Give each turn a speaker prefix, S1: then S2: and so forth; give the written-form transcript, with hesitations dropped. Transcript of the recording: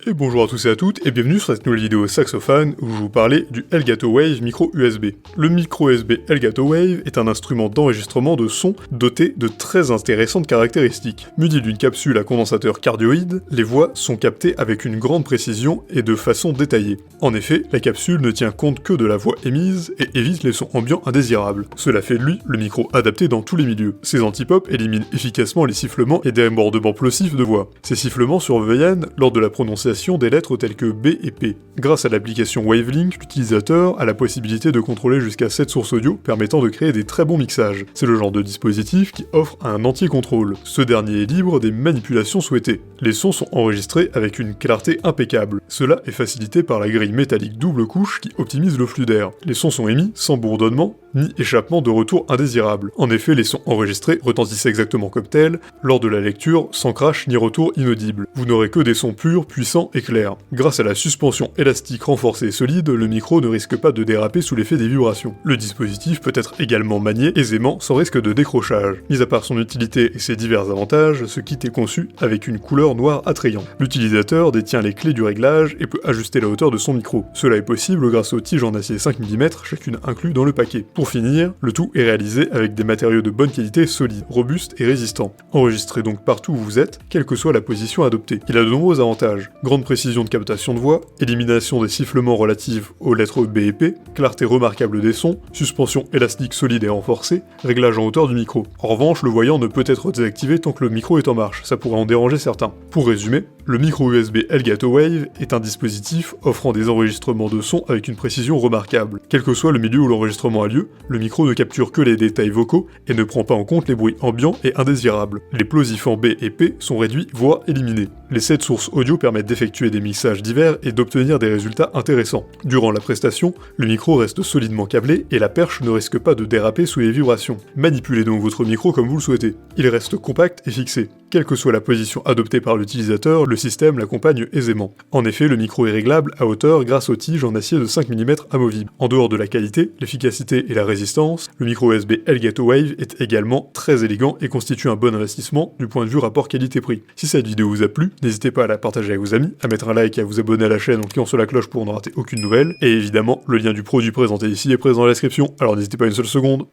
S1: Et bonjour à tous et à toutes, et bienvenue sur cette nouvelle vidéo saxophone où je vais vous parler du Elgato Wave micro USB. Le micro USB Elgato Wave est un instrument d'enregistrement de son doté de très intéressantes caractéristiques. Muni d'une capsule à condensateur cardioïde, les voix sont captées avec une grande précision et de façon détaillée. En effet, la capsule ne tient compte que de la voix émise et évite les sons ambiants indésirables. Cela fait de lui le micro adapté dans tous les milieux. Ces antipop éliminent efficacement les sifflements et débordements plosifs de voix. Ces sifflements surviennent lors de la prononciation des lettres telles que B et P. Grâce à l'application Wavelink, l'utilisateur a la possibilité de contrôler jusqu'à 7 sources audio permettant de créer des très bons mixages. C'est le genre de dispositif qui offre un entier contrôle. Ce dernier est libre des manipulations souhaitées. Les sons sont enregistrés avec une clarté impeccable. Cela est facilité par la grille métallique double couche qui optimise le flux d'air. Les sons sont émis sans bourdonnement ni échappement de retour indésirable. En effet, les sons enregistrés retentissent exactement comme tels, lors de la lecture, sans crash ni retour inaudible. Vous n'aurez que des sons purs, puissants et clairs. Grâce à la suspension élastique renforcée et solide, le micro ne risque pas de déraper sous l'effet des vibrations. Le dispositif peut être également manié aisément sans risque de décrochage. Mis à part son utilité et ses divers avantages, ce kit est conçu avec une couleur noire attrayante. L'utilisateur détient les clés du réglage et peut ajuster la hauteur de son micro. Cela est possible grâce aux tiges en acier 5 mm, chacune inclus dans le paquet. Pour finir, le tout est réalisé avec des matériaux de bonne qualité solides, robustes et résistants. Enregistrez donc partout où vous êtes, quelle que soit la position adoptée. Il a de nombreux avantages. Grande précision de captation de voix, élimination des sifflements relatifs aux lettres B et P, clarté remarquable des sons, suspension élastique solide et renforcée, réglage en hauteur du micro. En revanche, le voyant ne peut être désactivé tant que le micro est en marche, ça pourrait en déranger certains. Pour résumer, le micro USB Elgato Wave est un dispositif offrant des enregistrements de son avec une précision remarquable. Quel que soit le milieu où l'enregistrement a lieu, le micro ne capture que les détails vocaux et ne prend pas en compte les bruits ambiants et indésirables. Les plosifs B et P sont réduits, voire éliminés. Les 7 sources audio permettent d'effectuer des mixages divers et d'obtenir des résultats intéressants. Durant la prestation, le micro reste solidement câblé et la perche ne risque pas de déraper sous les vibrations. Manipulez donc votre micro comme vous le souhaitez. Il reste compact et fixé. Quelle que soit la position adoptée par l'utilisateur, le système l'accompagne aisément. En effet, le micro est réglable à hauteur grâce aux tiges en acier de 5 mm amovibles. En dehors de la qualité, l'efficacité et la résistance, le micro USB Elgato Wave est également très élégant et constitue un bon investissement du point de vue rapport qualité-prix. Si cette vidéo vous a plu, n'hésitez pas à la partager avec vos amis, à mettre un like et à vous abonner à la chaîne en cliquant sur la cloche pour ne rater aucune nouvelle, et évidemment, le lien du produit présenté ici est présent dans la description, alors n'hésitez pas une seule seconde.